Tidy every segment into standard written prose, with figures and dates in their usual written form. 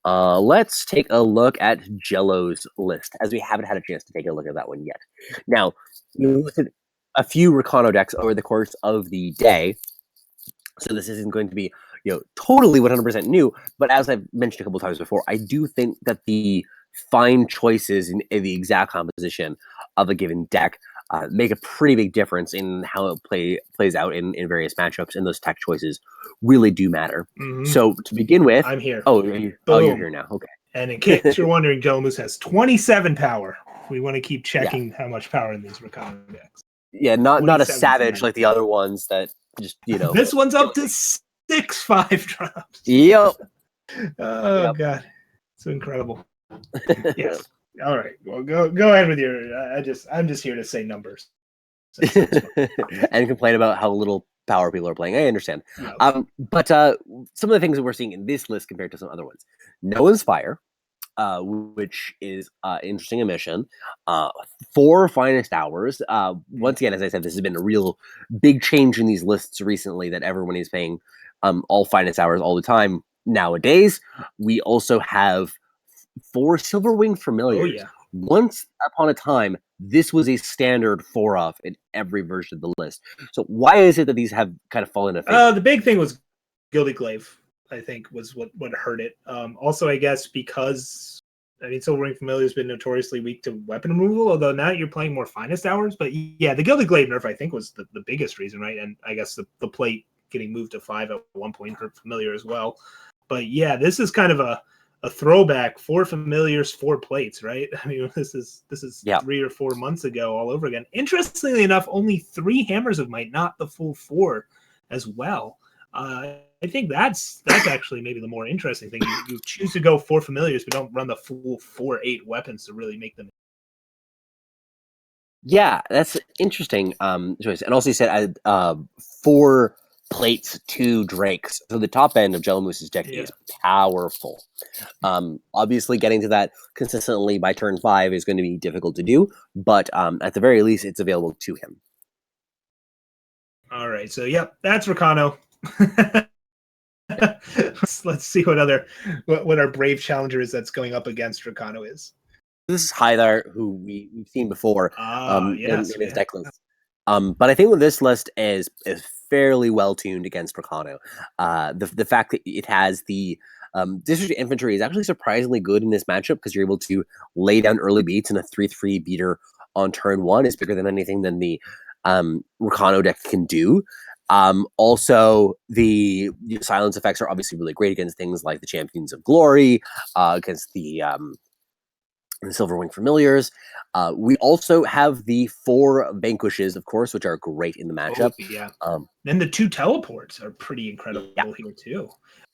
Let's take a look at Jello's list, as we haven't had a chance to take a look at that one yet. Now, you listed a few Rakano decks over the course of the day, so this isn't going to be totally 100% new. But as I've mentioned a couple times before, I do think that the fine choices in the exact composition of a given deck make a pretty big difference in how it plays out in various matchups, and those tech choices really do matter. So to begin with, I'm here. You're here now. Okay. And in case you're wondering, Jello has 27 power. We want to keep checking how much power in these Rakano decks. Yeah, not a savage like the other ones that just This one's up to 6/5 drops. Yep. Oh God, it's incredible. Yes. All right. Well, go ahead with your. I'm just here to say numbers. And complain about how little power people are playing. I understand. Yep. But some of the things that we're seeing in this list compared to some other ones, no Inspire, which is interesting omission. 4 Finest Hours. Once again, as I said, this has been a real big change in these lists recently, that everyone is paying all Finest Hours all the time nowadays. We also have 4 Silverwing Familiars. Oh, yeah. Once upon a time, this was a standard 4-off in every version of the list. So why is it that these have kind of fallen into favor? The big thing was Gilded Glaive, I think, was what hurt it. Also, I guess because Silverwing Familiar has been notoriously weak to weapon removal, although now you're playing more Finest Hours. But yeah, the Gilded Glaive nerf, I think, was the biggest reason, right? And I guess the plate getting moved to 5 at one point hurt Familiar as well. But yeah, this is kind of a throwback. 4 Familiars, 4 plates, right? This is 3 or 4 months ago all over again. Interestingly enough, only 3 Hammers of Might, not the full 4 as well. I think that's actually maybe the more interesting thing. You choose to go 4 Familiars, but don't run the full 4/8 weapons to really make them. Yeah, that's interesting choice. And also you said 4 plates, 2 Drakes. So the top end of Jello Moose's deck is powerful. Obviously, getting to that consistently by turn 5 is going to be difficult to do, but at the very least, it's available to him. All right, so that's Rakano. Let's see what our brave challenger is that's going up against Rakano is. This is Hythar, who we've seen before in his deck list. But I think that this list is fairly well tuned against Rakano. The fact that it has the District Infantry is actually surprisingly good in this matchup, because you're able to lay down early beats, and a 3/3 beater on turn 1 is bigger than anything than the Rakano deck can do. Also, the silence effects are obviously really great against things like the Champions of Glory, against the Silverwing Familiars. We also have the 4 Vanquishes, of course, which are great in the matchup. Oh, yeah. Then the 2 teleports are pretty incredible here too.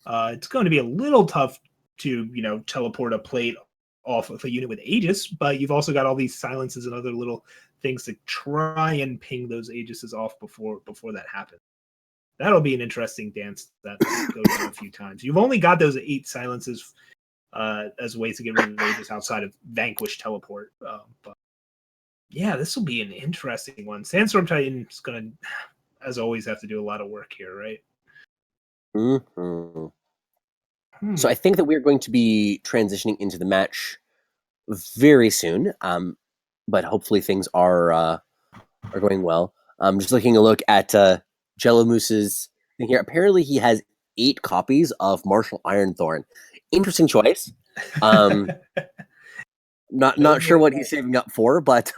It's going to be a little tough to teleport a plate off of a unit with Aegis, but you've also got all these silences and other little things to try and ping those Aegises off before that happens. That'll be an interesting dance that goes on a few times. You've only got those 8 silences as ways to get rid of Aegis outside of Vanquish teleport. But yeah, this will be an interesting one. Sandstorm Titan is going to, as always, have to do a lot of work here, right? Mm-hmm. So I think that we're going to be transitioning into the match very soon, but hopefully things are going well. Just looking a look at Jello Moose's thing here. Apparently he has 8 copies of Martial Ironthorn. Interesting choice. Not sure what he's saving up for, but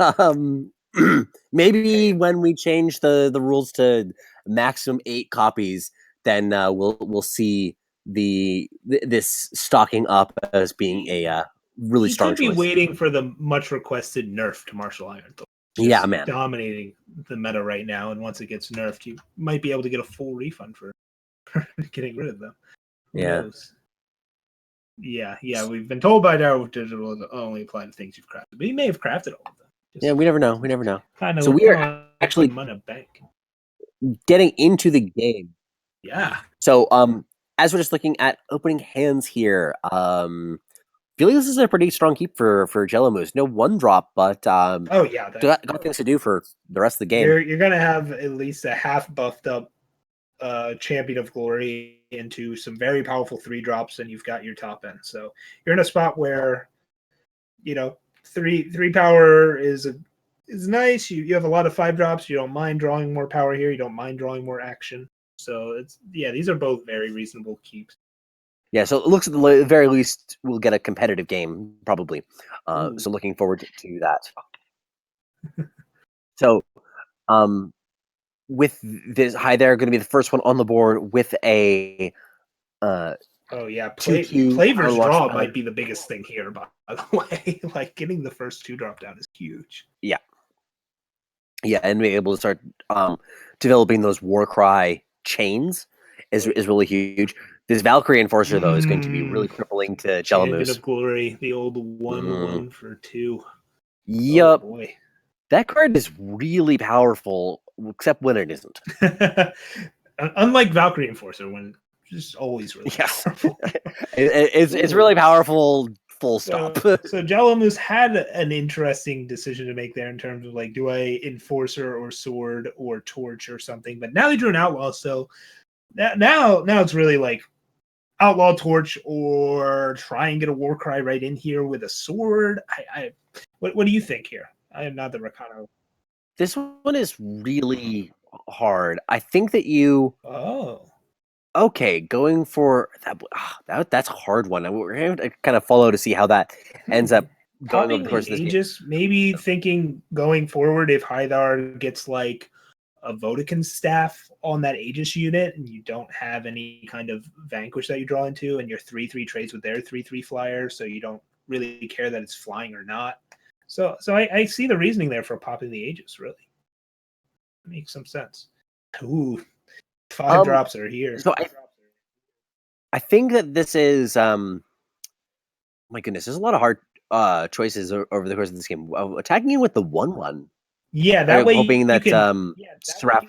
maybe when we change the rules to maximum 8 copies, then we'll see this stocking up as being a really strong choice. He could be waiting for the much requested nerf to Martial Ironthorn. Yeah, man. Dominating the meta right now, and once it gets nerfed, you might be able to get a full refund for getting rid of them. Who knows? Yeah, we've been told by Darrow Digital to only apply to things you've crafted, but he may have crafted all of them. We never know. Kind of. So we are actually getting into the game. Yeah. So as we're just looking at opening hands here, feel like this is a pretty strong keep for Jello Moose. No 1-drop, but got things to do for the rest of the game. You're gonna have at least a half buffed up Champion of Glory into some very powerful 3-drops, and you've got your top end. So you're in a spot where, three power is nice. You have a lot of 5-drops. You don't mind drawing more power here. You don't mind drawing more action. So these are both very reasonable keeps. Yeah, so it looks at the very least we'll get a competitive game probably. So looking forward to that. So, with this, hi there, going to be the first one on the board with a. Oh yeah, 2/2 Flavor's Watch draw might be the biggest thing here. By the way, like getting the first 2-drop down is huge. Yeah, and being able to start developing those Warcry chains is really huge. This Valkyrie Enforcer though is going to be really crippling to Champion Jalamoose. of Glory, the old 1/1 for 2. Yep. Oh boy. That card is really powerful, except when it isn't. Unlike Valkyrie Enforcer, when it's just always really powerful. It's really powerful, full stop. So Jalamoose had an interesting decision to make there in terms of like, do I Enforcer or Sword or Torch or something? But now they drew an Outlaw, so now it's really like Outlaw, Torch, or try and get a Warcry right in here with a Sword. What do you think here? I am not the Rakano. This one is really hard. I think that you. Oh. Okay, going for that's a hard one. We're going to kind of follow to see how that ends up going over the course of this Aegis, game. Maybe thinking going forward, if Haidar gets like a Vodafone staff on that Aegis unit and you don't have any kind of Vanquish that you draw into, and your 3/3 trades with their 3/3 flyer, so you don't really care that it's flying or not. So I see the reasoning there for popping the Aegis, really. It makes some sense. Ooh, 5-drops are here. So I think that this is my goodness, there's a lot of hard choices over the course of this game. Attacking you with the 1/1. Yeah, that way hoping that Seraph.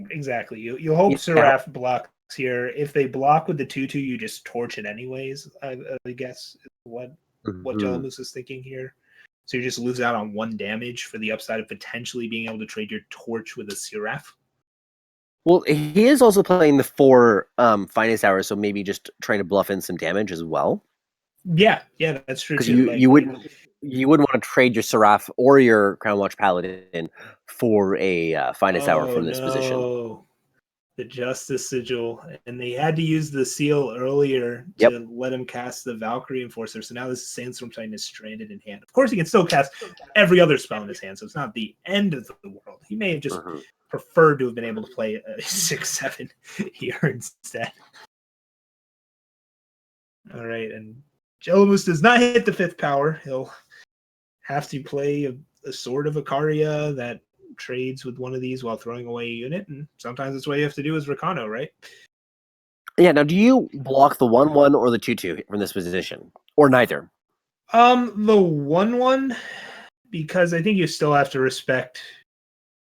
Exactly. You hope Seraph blocks here. If they block with the 2/2, you just torch it anyways. I guess is what Jalamoose is thinking here. So you just lose out on 1 damage for the upside of potentially being able to trade your torch with a Seraph. Well, he is also playing the 4 finest hours, so maybe just trying to bluff in some damage as well. Yeah, that's true. Because you wouldn't want to trade your Seraph or your Crown Watch Paladin for a finest hour from this position. The Justice Sigil, and they had to use the seal earlier to let him cast the Valkyrie Enforcer. So now this Sandstorm Titan is stranded in hand. Of course, he can still cast every other spell in his hand, so it's not the end of the world. He may have just preferred to have been able to play a 6/7 here instead. All right, and Jalamoose does not hit the 5th power. He'll have to play a Sword of Ikaria that trades with one of these while throwing away a unit, and sometimes that's what you have to do as Rakano, right? Yeah, now do you block the 1/1 or the 2/2 from this position? Or neither? The 1/1, because I think you still have to respect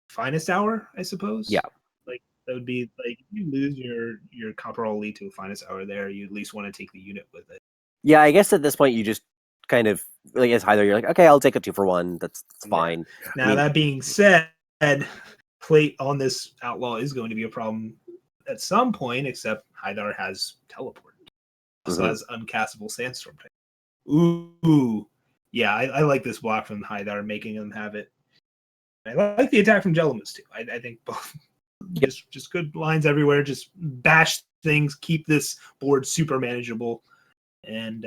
finest hour, I suppose. Yeah. Like that would be like if you lose your Copperall lead to a finest hour there, you at least want to take the unit with it. Yeah, I guess at this point you just kind of like as either you're like, okay, I'll take a 2-for-1. That's fine. Now that being said, plate on this Outlaw is going to be a problem at some point, except Haidar has teleport. Also has uncastable Sandstorm type. Ooh. Yeah, I like this block from Haidar, making him have it. I like the attack from Jalamoose too. I think both just good lines everywhere. Just bash things, keep this board super manageable. And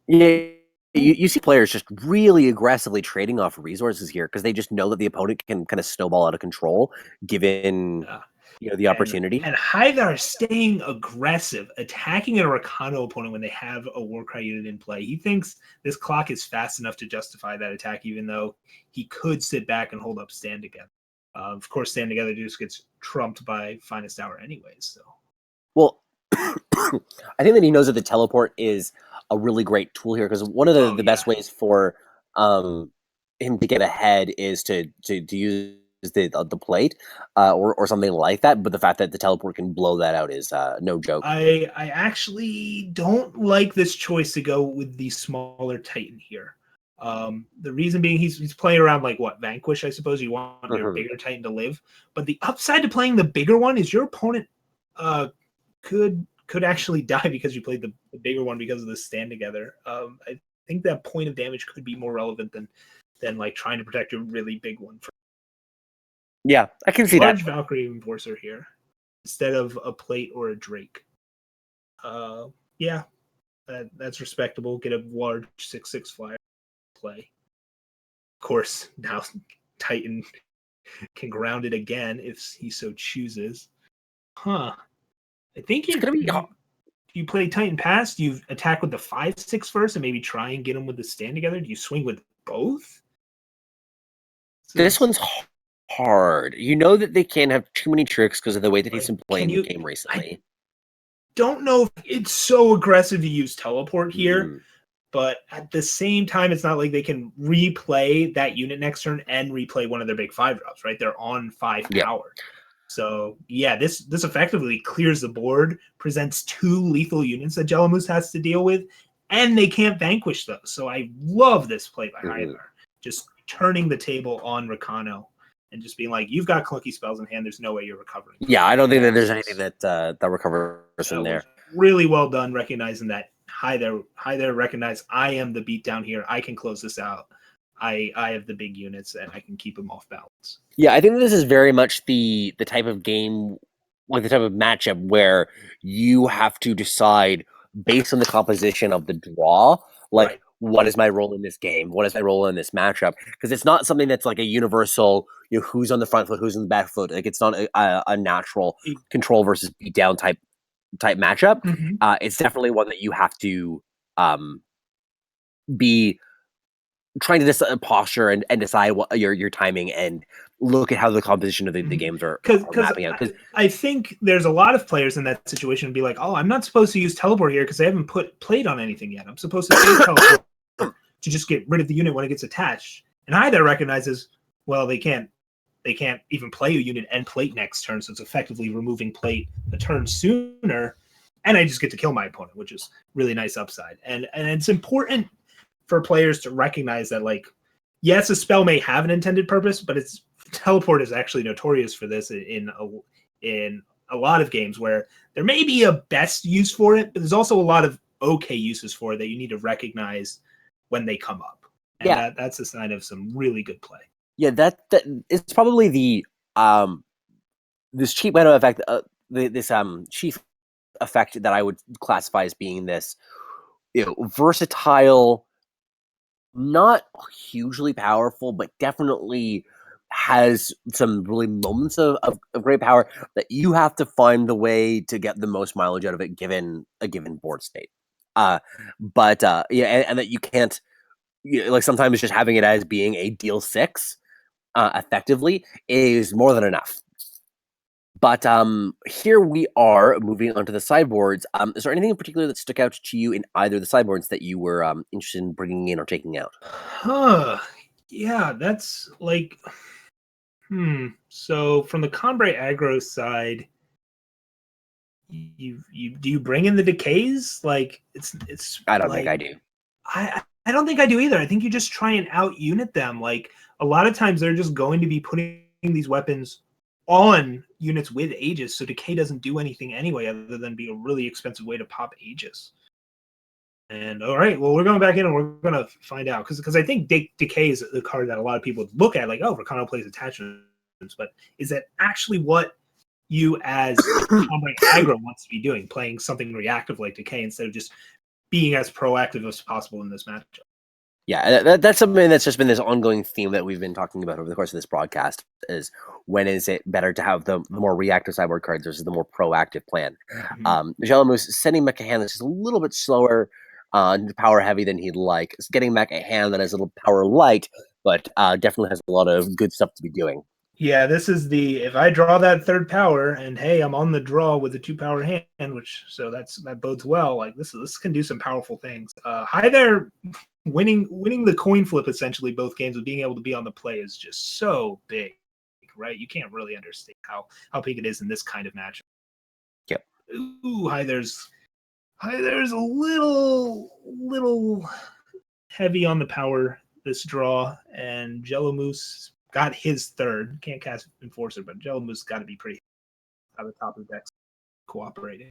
you see players just really aggressively trading off resources here because they just know that the opponent can kind of snowball out of control given the opportunity. And Haidar staying aggressive, attacking a Rakano opponent when they have a Warcry unit in play. He thinks this clock is fast enough to justify that attack, even though he could sit back and hold up Stand Together. Of course, Stand Together just gets trumped by Finest Hour anyways. So, well, I think that he knows that the teleport is a really great tool here because one of the best ways for him to get ahead is to use the plate or something like that. But the fact that the teleport can blow that out is no joke. I actually don't like this choice to go with the smaller Titan here. The reason being he's playing around like what Vanquish, I suppose. You want your bigger Titan to live, but the upside to playing the bigger one is your opponent could actually die because you played the bigger one because of the stand together. I think that point of damage could be more relevant than like trying to protect your really big one. Yeah, I can see large that. Valkyrie Enforcer here instead of a plate or a Drake. Yeah, that's respectable. Get a large 6/6 flyer play. Of course, now Titan can ground it again if he so chooses. I think It's gonna be. you play Titan Pass, you attack with the 5/6 first and maybe try and get him with the stand together. Do you swing with both? This one's hard. You know that they can't have too many tricks because of the way that he's been playing the game recently. I don't know if it's so aggressive to use teleport here, but at the same time, it's not like they can replay that unit next turn and replay one of their big 5-drops, right? They're on 5 power. So yeah, this effectively clears the board, presents 2 lethal units that Jelamus has to deal with, and they can't vanquish those. So I love this play by Hyder. Just turning the table on Rakano and just being like, you've got clunky spells in hand, there's no way you're recovering. Yeah, I don't think that there's anything that recovers in there. Really well done, recognizing that. Hi there, recognize I am the beatdown here. I can close this out. I have the big units and I can keep them off balance. Yeah, I think this is very much the type of game, like the type of matchup where you have to decide based on the composition of the draw, like what is my role in this game? What is my role in this matchup? Because it's not something that's like a universal, who's on the front foot, who's on the back foot. Like it's not a natural control versus beatdown type matchup. It's definitely one that you have to be trying to posture and decide what your timing and look at how the composition of the games are mapping out. I think there's a lot of players in that situation and be like, oh, I'm not supposed to use teleport here because I haven't played on anything yet. I'm supposed to use teleport to just get rid of the unit when it gets attached. And Hyder recognizes, well, they can't even play a unit and plate next turn, so it's effectively removing plate a turn sooner, and I just get to kill my opponent, which is really nice upside. And it's important for players to recognize that, like, yes, a spell may have an intended purpose, but its teleport is actually notorious for this in a lot of games where there may be a best use for it, but there's also a lot of okay uses for it that you need to recognize when they come up. And that's a sign of some really good play. Yeah, that it's probably the this cheap meta effect, this chief effect that I would classify as being this, versatile, not hugely powerful, but definitely has some really moments of great power that you have to find the way to get the most mileage out of it given a given board state. And that you can't, like, sometimes just having it as being a deal 6 effectively is more than enough. But here we are moving on to the sideboards. Is there anything in particular that stuck out to you in either of the sideboards that you were interested in bringing in or taking out? Yeah, that's like, So from the Combray aggro side, do you bring in the decays? Like it's. I don't think I do. I don't think I do either. I think you just try and out unit them. Like a lot of times they're just going to be putting these weapons on units with Aegis, so decay doesn't do anything anyway other than be a really expensive way to pop Aegis. And all right, well, we're going back in and we're going to find out because I think decay is the card that a lot of people look at like, oh, Rakano plays attachments, but is that actually what you as Combray aggro wants to be doing, playing something reactive like decay instead of just being as proactive as possible in this matchup? Yeah, that's something that's just been this ongoing theme that we've been talking about over the course of this broadcast, is when is it better to have the more reactive sideboard cards versus the more proactive plan. Jelamus sending back a hand that's just a little bit slower, power heavy than he'd like. It's getting back a hand that is a little power light, but definitely has a lot of good stuff to be doing. Yeah, this is if I draw that 3rd power and hey, I'm on the draw with a 2-power hand, that bodes well. Like this can do some powerful things. Hi there, winning the coin flip essentially both games with being able to be on the play is just so big, right? You can't really understand how big it is in this kind of matchup. Yep. Ooh, there's a little heavy on the power this draw, and Jello Moose got his third. Can't cast Enforcer, but Jello Moose got to be pretty at the top of the deck cooperating.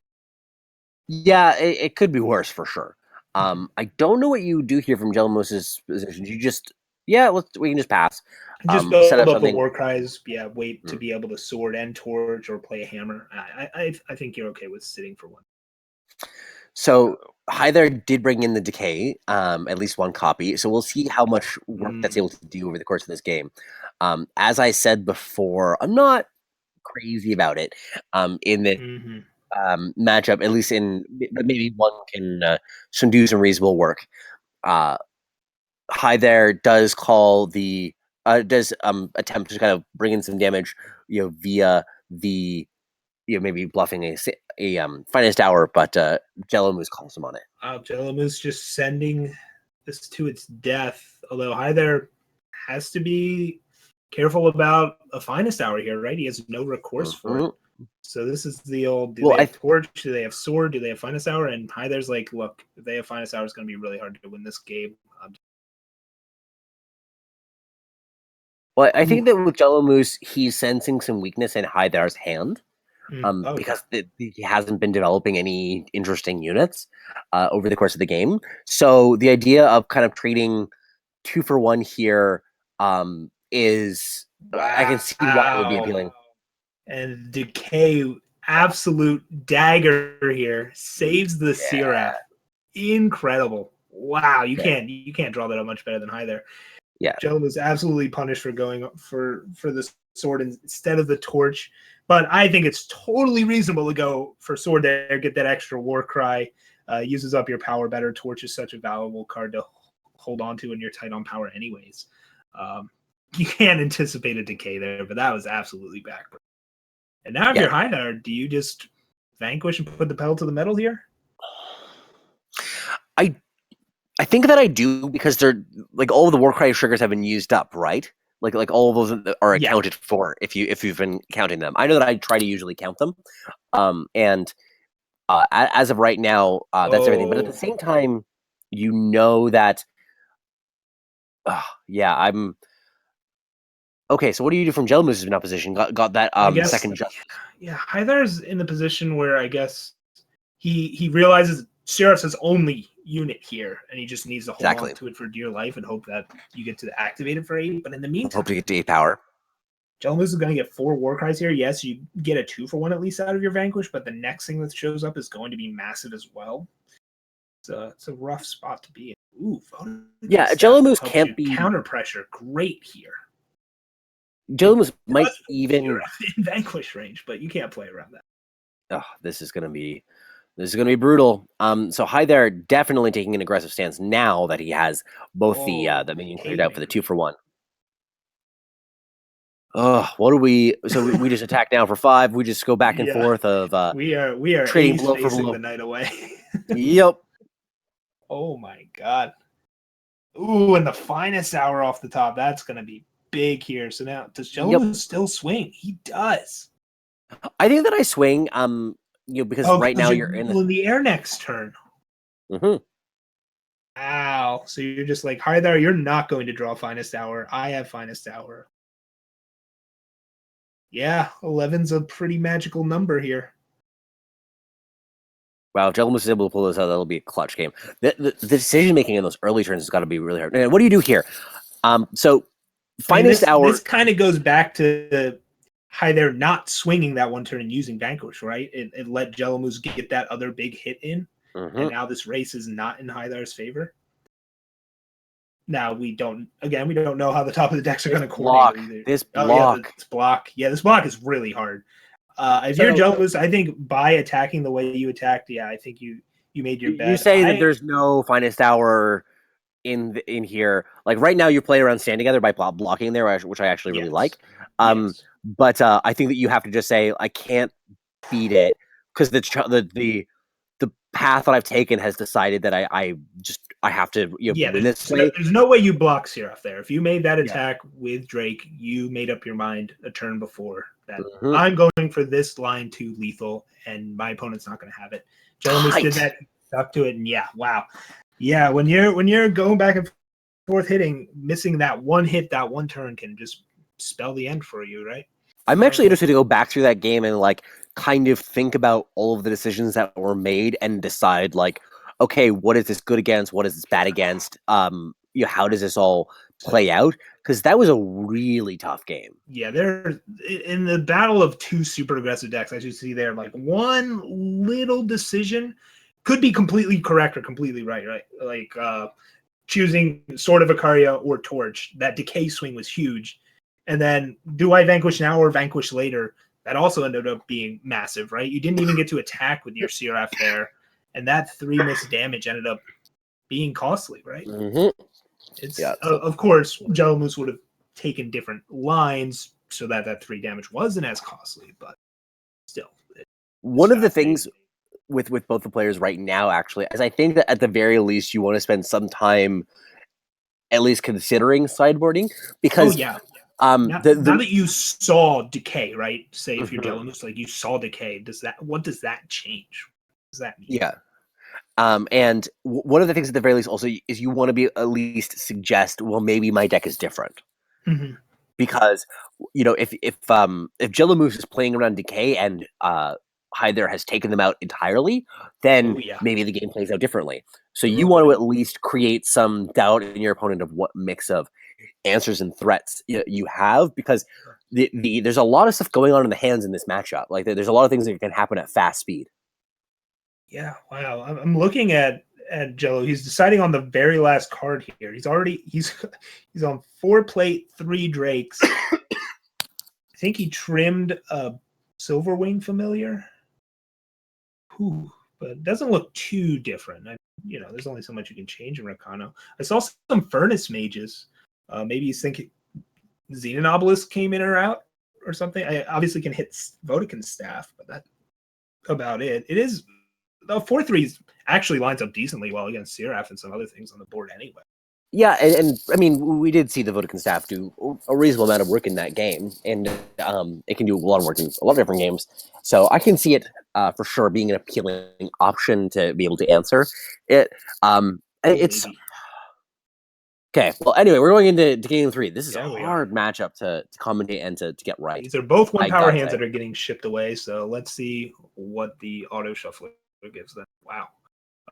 Yeah, it could be worse for sure. I don't know what you do here from Jello Moose's position. You just we can just pass. Just build set up up something. The war cries. Yeah, wait to be able to sword and torch or play a hammer. I think you're okay with sitting for one. So Hi There did bring in the decay, at least one copy. So we'll see how much work that's able to do over the course of this game. As I said before, I'm not crazy about it. In that matchup, at least maybe one can do some reasonable work. Hi There does call the attempt to kind of bring in some damage, via the maybe bluffing a finest hour, but Jello Moose calls him on it. Jello Moose just sending this to its death. Although Hi There has to be careful about a finest hour here, right? He has no recourse for it. So this is the old, do they have torch? Do they have sword? Do they have finest hour? And Hi There's like, look, if they have finest hour, it's going to be really hard to win this game. Well, I think that with Jello Moose, he's sensing some weakness in Hi There's hand. Because he hasn't been developing any interesting units over the course of the game. So the idea of kind of trading 2 for 1 here is I can see why it would be appealing. And Decay, absolute dagger here, saves the Seraph. Incredible. Wow, you can't draw that up much better than Hi There. Yeah. Jello was absolutely punished for going for the sword instead of the torch. But I think it's totally reasonable to go for sword there, get that extra war cry, uses up your power better. Torch is such a valuable card to hold on to when you're tight on power anyways. You can't anticipate a decay there, but that was absolutely backward. And now if you're Hi There, do you just vanquish and put the pedal to the metal here? I think that I do, because they're like all of the Warcry triggers have been used up, right? Like all of those are accounted for if you've been counting them. I know that I try to usually count them, and as of right now, that's everything. But at the same time, that I'm okay. So what do you do from Jello Moose's opposition? Got that second justice. Yeah, Hi There's in the position where I guess he realizes Sheriff's his only unit here, and he just needs to hold on to it for dear life and hope that you get to activate it for 8. But in the meantime, hope to get to 8 power. Jello Moose is going to get 4 war cries here. Yes, you get a 2 for 1 at least out of your vanquish, but the next thing that shows up is going to be massive as well. It's a rough spot to be in. Ooh, Jello Moose can't be counter pressure. Great here. Jello Moose might even in vanquish range, but you can't play around that. Oh, this is gonna be brutal. So Hi There definitely taking an aggressive stance now that he has both the minion cleared out for the 2 for 1. What do we? So we just attack now for 5. We just go back and forth of we are trading blow for blow. The night away. Yep. Oh my god. Ooh, and the finest hour off the top. That's gonna be big here. So now, does Jello still swing? He does. I think that I swing. Because right now you're in the air next turn. Wow. So you're just like, Hi There, you're not going to draw finest hour. I have finest hour. Yeah, 11's a pretty magical number here. Wow, if Jello Moose is able to pull this out, that'll be a clutch game. The decision making in those early turns has got to be really hard. And what do you do here? So finest hour. This kind of goes back to Hi There not swinging that one turn and using vanquish, right? It let Jello Moose get that other big hit in, and now this race is not in Hi There's favor. Now we don't know how the top of the decks are going to coordinate either. This block. This block is really hard. If you're Jello Moose, I think by attacking the way you attacked, I think you made your bet. You say that there's no finest hour in here. Like right now, you're playing around stand together by blocking there, which I actually really like. But I think that you have to just say I can't beat it because the path that I've taken has decided that I have to win this way. There's no way you block Seraph there. If you made that attack with Drake, you made up your mind a turn before that I'm going for this line 2 lethal, and my opponent's not going to have it. Jello Moose did that, stuck to it, and wow. Yeah, when you're going back and fourth hitting, missing that one hit, that one turn can just spell the end for you, right? I'm actually interested to go back through that game and like kind of think about all of the decisions that were made and decide like, okay, what is this good against? What is this bad against? How does this all play out? Because that was a really tough game. Yeah, they're in the battle of two super aggressive decks. As you see there, like one little decision could be completely correct or completely right, right? Like choosing Sword of Icaria or Torch. That decay swing was huge. And then, do I vanquish now or vanquish later? That also ended up being massive, right? You didn't even get to attack with your Seraph there, and that 3 missed damage ended up being costly, right? Mm-hmm. It's of course Jello Moose would have taken different lines so that that 3 damage wasn't as costly, but still. One of the things with both the players right now, actually, is I think that at the very least you want to spend some time at least considering sideboarding because now that you saw decay, right? Say if you're Jello Moose, like you saw decay, what does that change? What does that mean? Yeah. And one of the things at the very least also is you want to be at least suggest, well, maybe my deck is different. Mm-hmm. Because, if Jello Moose is playing around decay and Hyther has taken them out entirely, then maybe the game plays out differently. So you want to at least create some doubt in your opponent of what mix of answers and threats you have, because there's a lot of stuff going on in the hands in this matchup. Like there's a lot of things that can happen at fast speed. Yeah, wow. I'm looking at Jello. He's deciding on the very last card here. He's on 4 plate, 3 Drakes. I think he trimmed a Silverwing Familiar. Ooh, but it doesn't look too different. There's only so much you can change in Rakano. I saw some Furnace Mages. Maybe he's thinking Xenon Obelisk came in or out or something. I obviously can hit Vodkin's staff, but that's about it. It is the 4/3 actually lines up decently well against Seraph and some other things on the board anyway. Yeah, and I mean, we did see the Vodkin staff do a reasonable amount of work in that game, and it can do a lot of work in a lot of different games. So I can see it for sure being an appealing option to be able to answer it. It's okay. Well, anyway, we're going into game 3. This is a hard matchup to commentate and to get right. These are both 1 power hands that are getting shipped away. So let's see what the auto shuffler gives them. Wow.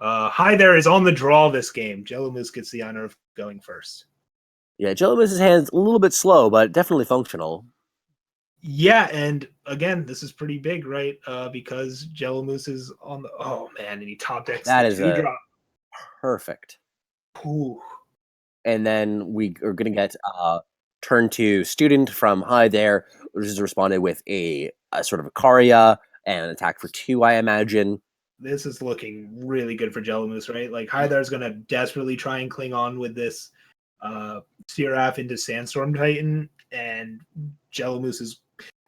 Hyther is on the draw this game. Jello Moose gets the honor of going first. Yeah, Jello Moose's hand's a little bit slow, but definitely functional. Yeah, and again, this is pretty big, right? Because Jello Moose is on the and he top decks that is 2 drop. Perfect. Ooh. And then we are going to get turn to Student from Hyther, which is responded with a sort of Icaria and an attack for 2, I imagine. This is looking really good for Jello Moose, right? Like Hyther is going to desperately try and cling on with this Seraph into Sandstorm Titan, and Jello Moose is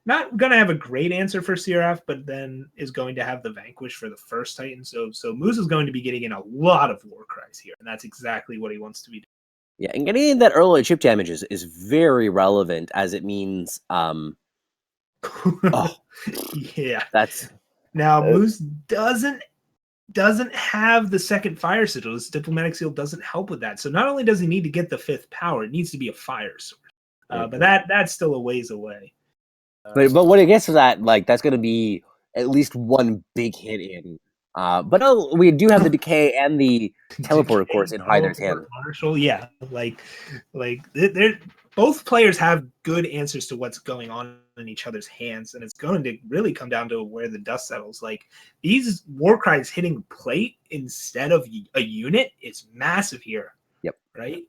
not going to have a great answer for Seraph, but then is going to have the Vanquish for the first Titan. So Moose is going to be getting in a lot of war cries here, and that's exactly what he wants to be doing. Yeah, and getting in that early chip damage is very relevant, as it means yeah. That's now Moose doesn't have the second fire sigil. This diplomatic seal doesn't help with that. So not only does he need to get the 5th power, it needs to be a fire source. But that's still a ways away. But when it gets to that, like that's going to be at least 1 big hit in. But we do have the decay and the teleport, of course, in Hyther's hand. Marshall, yeah, like they're both players have good answers to what's going on in each other's hands, and it's going to really come down to where the dust settles. Like these war cries hitting plate instead of a unit is massive here. Yep. Right.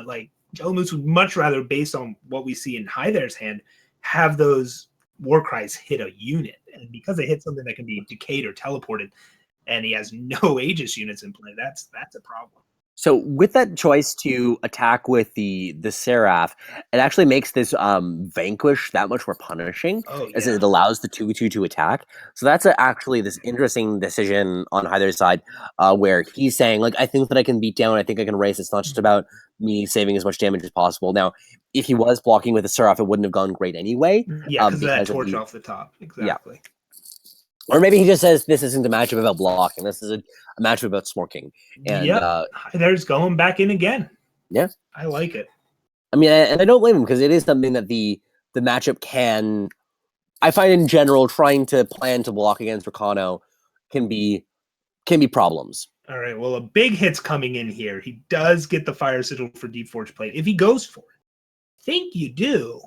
Like Jello Moose would much rather, based on what we see in Hyther's hand, have those war cries hit a unit, and because they hit something that can be decayed or teleported, and he has no Aegis units in play, that's a problem. So with that choice to attack with the Seraph, it actually makes this Vanquish that much more punishing, as it allows the 2/2 to attack. So that's actually this interesting decision on Hyther's side, where he's saying, like, I think that I can beat down, I think I can race. It's not just about me saving as much damage as possible. Now, if he was blocking with the Seraph, it wouldn't have gone great anyway. Yeah, because of that torch off the top. Exactly. Yeah. Or maybe he just says this isn't a matchup about blocking. This is a matchup about smorking. And Hyther's going back in again. Yeah, I like it. I mean, and I don't blame him because it is something that the matchup can. I find in general trying to plan to block against Rakano can be problems. All right. Well, a big hit's coming in here. He does get the fire sigil for Deep Forge Plate if he goes for it. Think you do.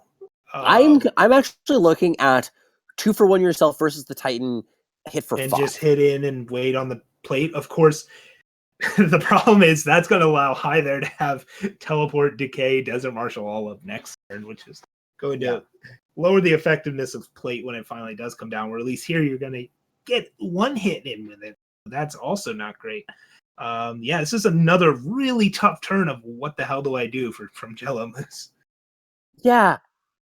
I'm actually looking at 2-for-1 yourself versus the Titan hit for and 5. just hit in and wait on the plate. Of course, the problem is that's going to allow High there to have teleport, decay, desert marshal all up next turn, which is going to lower the effectiveness of plate when it finally does come down. Where at least here you're going to get one hit in with it. That's also not great. This is another really tough turn of what the hell do I do from Jello Moose. Yeah.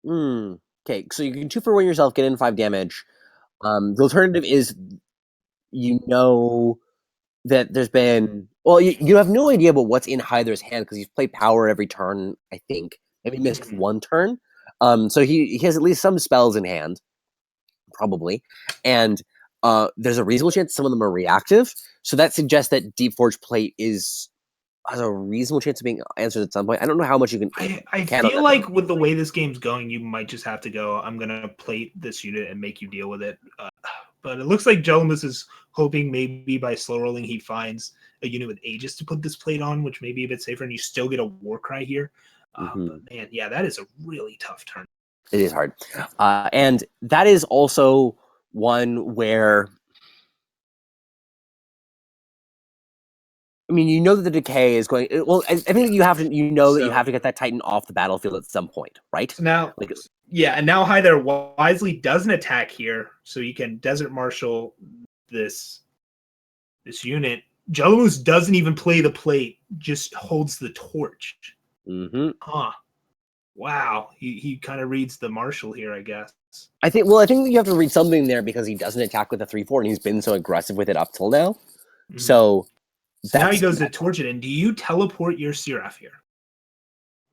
Okay, so you can 2-for-1 yourself, get in 5 damage. The alternative is that there's been you have no idea about what's in Hyther's hand because he's played power every turn, I think. Maybe missed one turn. So he has at least some spells in hand, probably. And there's a reasonable chance some of them are reactive. So that suggests that Deep Forge Plate has a reasonable chance of being answered at some point. I don't know how much you can. I feel like with the way this game's going, you might just have to go, I'm going to plate this unit and make you deal with it. But it looks like Jelamus is hoping maybe by slow rolling he finds a unit with Aegis to put this plate on, which may be a bit safer, and you still get a Warcry here. But man, that is a really tough turn. It is hard. And that is also one where I mean, that the decay is going. Well, I think you have to. That you have to get that Titan off the battlefield at some point, right? So now, and now High there wisely doesn't attack here, so you can Desert Marshal this unit. Jelamus doesn't even play the plate; just holds the torch. Huh. Wow. He kind of reads the Marshal here, I guess. I think you have to read something there because he doesn't attack with a 3/4, and he's been so aggressive with it up till now. So now he goes to torch it. And do you teleport your Seraph here?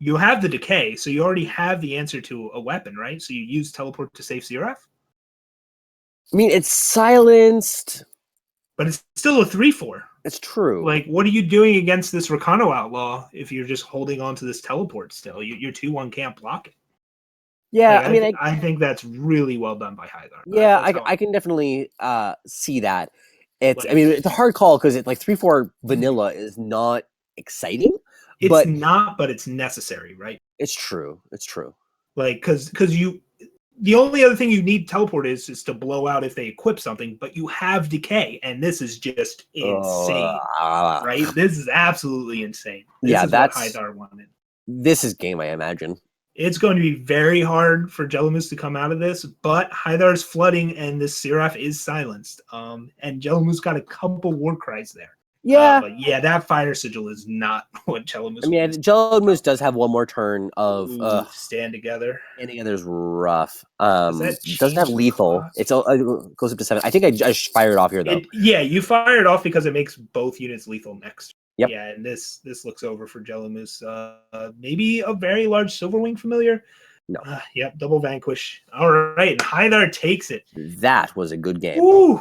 You have the decay, so you already have the answer to a weapon, right? So you use teleport to save Seraph? I mean, it's silenced. But it's still a 3/4. It's true. Like, what are you doing against this Rakano Outlaw if you're just holding on to this teleport still? Your 2/1 can't block it. Yeah, I think that's really well done by Hythar. Yeah, I can definitely see that. It's a hard call because 3/4 vanilla is not exciting. It's not, but it's necessary, right? It's true. Like, because the only other thing you need teleport is to blow out if they equip something, but you have decay, and this is just insane, right? This is absolutely insane. This is what Hythar wanted. This is game, I imagine. It's going to be very hard for Jelamus to come out of this, but Hythar's flooding and this Seraph is silenced. And Jelamus got a couple war cries there. Yeah. But that fire sigil is not what Jelamus Jelamus does have one more turn of stand together. Stand together is rough. Doesn't have lethal. It goes up to 7. I think I just fired off here though. You fired off because it makes both units lethal next. Yep. Yeah, and this looks over for Jelamus. Maybe a very large Silverwing familiar. No. Yep, double vanquish. All right, and Hythar takes it. That was a good game. Ooh.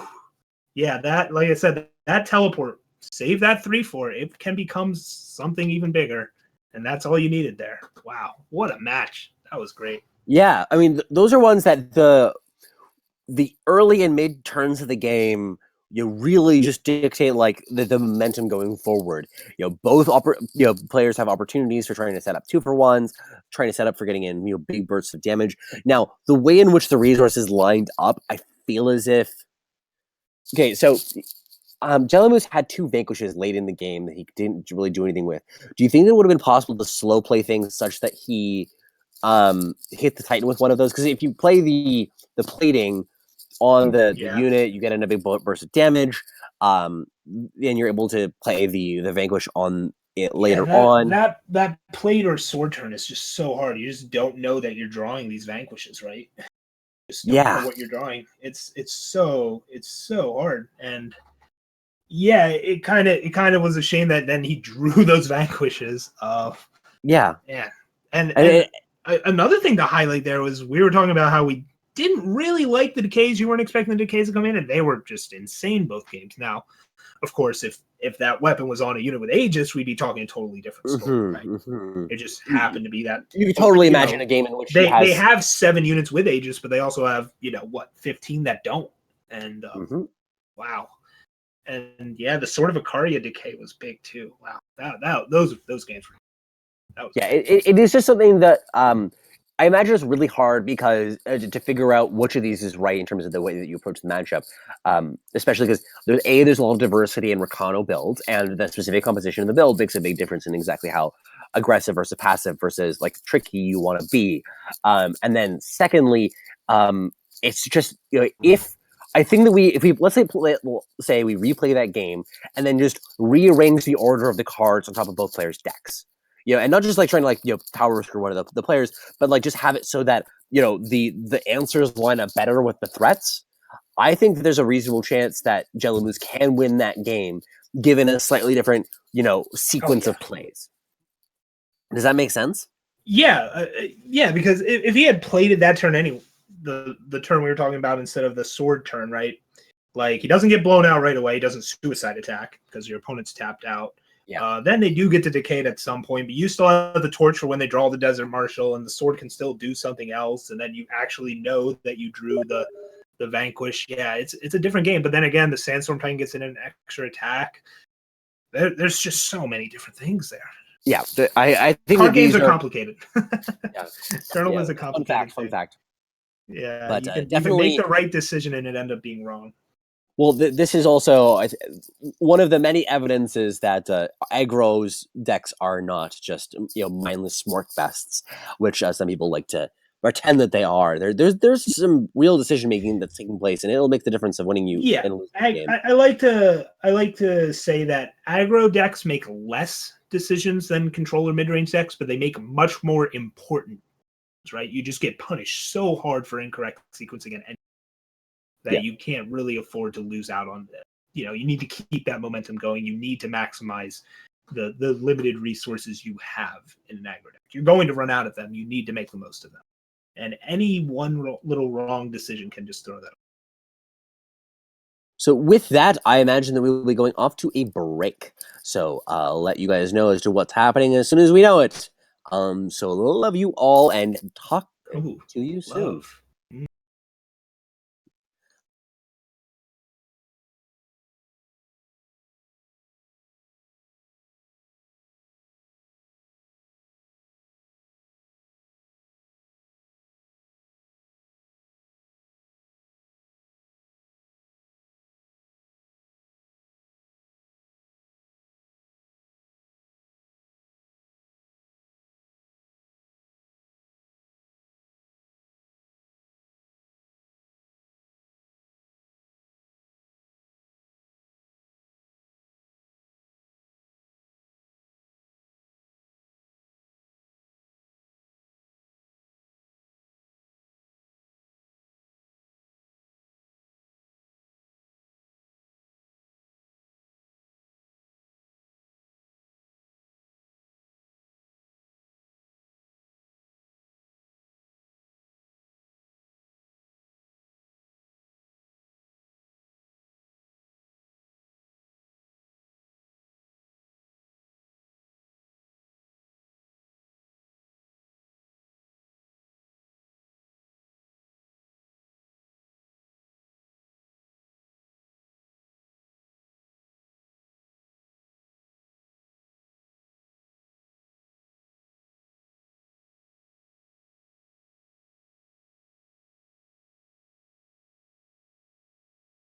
Yeah, that, like I said, that teleport, save that 3/4. It can become something even bigger, and that's all you needed there. Wow, what a match. That was great. Yeah, I mean, those are ones that the early and mid turns of the game you really just dictate the momentum going forward. Both players have opportunities for trying to set up 2-for-1s, trying to set up for getting in big bursts of damage. Now, the way in which the resources lined up, I feel as if so Jelamus had 2 vanquishes late in the game that he didn't really do anything with. Do you think it would have been possible to slow play things such that he hit the Titan with one of those? Because if you play the plating on the unit, you get in a big burst of damage, and you're able to play the vanquish on it later on. That plate or sword turn is just so hard. You just don't know that you're drawing these vanquishes, right? Just don't know what you're drawing. It's so hard, and it kind of was a shame that then he drew those vanquishes. And another thing to highlight there was we were talking about how we didn't really like the decays. You weren't expecting the decays to come in, and they were just insane both games. Now, of course, if if that weapon was on a unit with Aegis, we'd be talking a totally different story, right? It just happened to be that. You could totally imagine a game in which they have 7 units with Aegis, but they also have 15 that don't, and wow. And yeah, the Sword of Ikaria decay was big too. Wow, those games were. It is just something that I imagine it's really hard because to figure out which of these is right in terms of the way that you approach the matchup, especially because there's a lot of diversity in Rakano builds, and the specific composition of the build makes a big difference in exactly how aggressive versus passive versus like tricky you want to be. And then secondly, it's just if I think that if we let's say we replay that game and then just rearrange the order of the cards on top of both players' decks. And not just like trying to power through one of the players, but like just have it so that the answers line up better with the threats. I think that there's a reasonable chance that Jello Moose can win that game, given a slightly different sequence of plays. Does that make sense? Yeah, because if he had played it that turn the turn we were talking about instead of the sword turn, right? Like he doesn't get blown out right away. He doesn't suicide attack because your opponent's tapped out. Yeah. Then they do get to decayed at some point, but you still have the torch for when they draw the Desert Marshal, and the sword can still do something else, and then you actually know that you drew the Vanquish. Yeah, it's a different game. But then again, the Sandstorm Titan gets in an extra attack. There's just so many different things there. Yeah, I think card games are complicated. Yeah, Eternal is a complicated fun fact. Yeah, but you can definitely make the right decision and it end up being wrong. Well, this is also one of the many evidences that aggro's decks are not just mindless smork fests, which some people like to pretend that they are. There's some real decision making that's taking place, and it'll make the difference of winning you. Yeah, I like to say that aggro decks make less decisions than controller mid range decks, but they make much more important. Right, you just get punished so hard for incorrect sequencing and that you can't really afford to lose out on that. You need to keep that momentum going. You need to maximize the limited resources you have in an aggro deck. You're going to run out of them. You need to make the most of them. And any one little wrong decision can just throw that. So with that, I imagine that we will be going off to a break. So I'll let you guys know as to what's happening as soon as we know it. So love you all and talk to you soon.